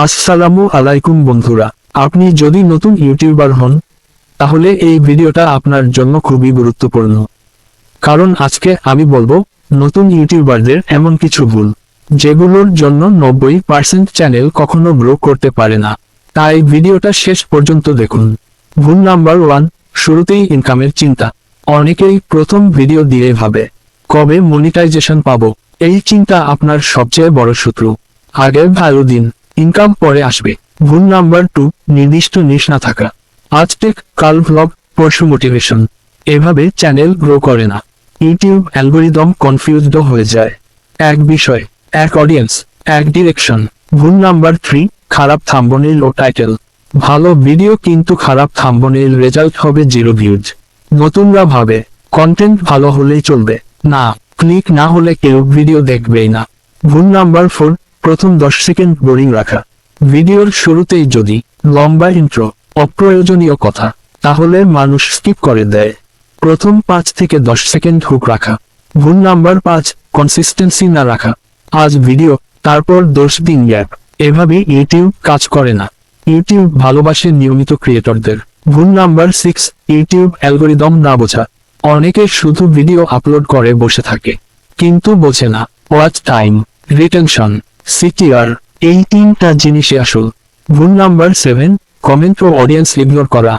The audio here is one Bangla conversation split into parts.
আসসালামু আলাইকুম বন্ধুরা, আপনি যদি নতুন ইউটিউবার হন তাহলে এই ভিডিওটা আপনার জন্য খুবই গুরুত্বপূর্ণ। কারণ আজকে আমি বলবো নতুন ইউটিউবারদের এমন কিছু ভুল যেগুলোর জন্য 90% চ্যানেল কখনো গ্রো করতে পারে না। তাই ভিডিওটা শেষ পর্যন্ত দেখুন। ভুল নাম্বার 1, শুরুতেই ইনকামের চিন্তা। অনেকেই প্রথম ভিডিও দিয়ে ভাবে কবে মনিটাইজেশন পাবো। এই চিন্তা আপনার সবচেয়ে বড় শত্রু। আগে ভালো দিন, ইনকাম পরে আসবে। ভুল নাম্বার 2, নির্দিষ্ট নিশ না থাকা। আজ টেক, কাল ভ্লগ, পরশু মোটিভেশন। এভাবে চ্যানেল গ্রো করে না। ইউটিউব অ্যালগোরিদম কনফিউজড হয়ে যায়। এক বিষয়, এক অডিয়েন্স, এক ডিরেকশন। ভুল নাম্বার 3, খারাপ থাম্বনেইল ও টাইটেল। ভালো ভিডিও কিন্তু খারাপ থাম্বনেইল, রেজাল্ট হবে 0 ভিউজ। নতুনরা ভাবে কন্টেন্ট ভালো হলেই চলবে, না, ক্লিক না হলে কেউ ভিডিও দেখবেই না। ভুল নাম্বার 4, প্রথম 10 সেকেন্ড বোরিং রাখা। ভিডিওর শুরুতেই যদি লম্বা ইন্ট্রো, অপ্রয়োজনীয় কথা, তাহলে মানুষ স্কিপ করে দেয়। প্রথম 5 থেকে 10 সেকেন্ড হুক রাখা। ভুল নাম্বার 5, কনসিস্টেন্সি না রাখা। আজ ভিডিও, তারপর 10 দিন গ্যাপ। এভাবে ইউটিউব কাজ করে না। ইউটিউব ভালোবাসে নিয়মিত ক্রিয়েটরদের। ভুল নাম্বার 6, ইউটিউব অ্যালগোরিদম না বোঝা। অনেকে শুধু ভিডিও আপলোড করে বসে থাকে, কিন্তু বোঝে না ওয়াচ টাইম, রিটেনশন, সিটিআর, এই 3টা জিনিসই আসল। ভুল নাম্বার 7, কমেন্ট ও অডিয়েন্স ইগনোর করা।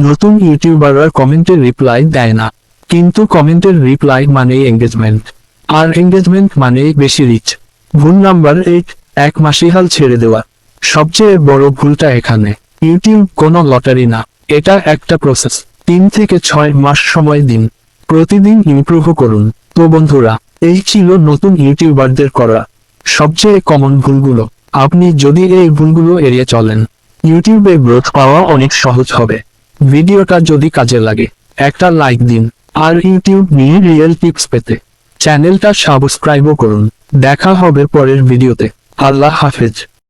নতুন ইউটিউবাররা কমেন্টের রিপ্লাই দেয় না, কিন্তু কমেন্টের রিপ্লাই মানেই এঙ্গেজমেন্ট, আর এঙ্গেজমেন্ট মানেই বেশি রিচ। ভুল নাম্বার 8, এক মাসেই হাল ছেড়ে দেওয়া। সবচেয়ে বড় ভুলটা এখানে। ইউটিউব কোনো লটারি না, এটা একটা প্রসেস। 3 থেকে 6 মাস সময় দিন, প্রতিদিন ইমপ্রুভ করুন। তো বন্ধুরা, এই ছিল নতুন ইউটিউবারদের করা সবচেয়ে কমন ভুলগুলো। আপনি যদি এই ভুলগুলো এড়িয়ে চলেন, ইউটিউবে গ্রোথ পাওয়া অনেক সহজ হবে। ভিডিওটা যদি কাজে লাগে, একটা লাইক দিন। আর ইউটিউব নিয়ে রিয়েল টিপস পেতে চ্যানেলটা সাবস্ক্রাইবও করুন। দেখা হবে পরের ভিডিওতে। আল্লাহ হাফেজ।